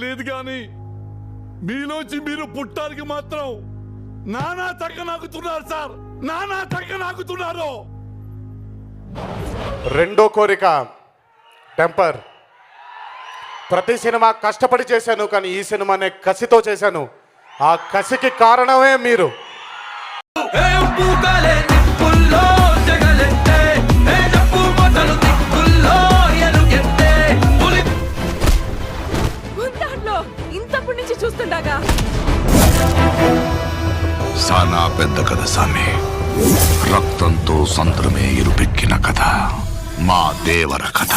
లేదు కానీ మీలోంచి మీరు పుట్టానికి మాత్రం నానా తగ్గ నాకుతున్నారు సార్, నానా తగ్గ నాకుతున్నారు. రెండో కోరిక టెంపర్. ప్రతి సినిమా కష్టపడి చేశాను, కానీ ఈ సినిమానే కసితో చేశాను. ఆ కసికి కారణమే మీరు. ఇంతప్పటి నుంచి చూస్తుండగా సానా పెద్ద కథ సామి, రక్తంతో సంద్రమే ఇరుపెక్కిన కథ, మా దేవర కథ.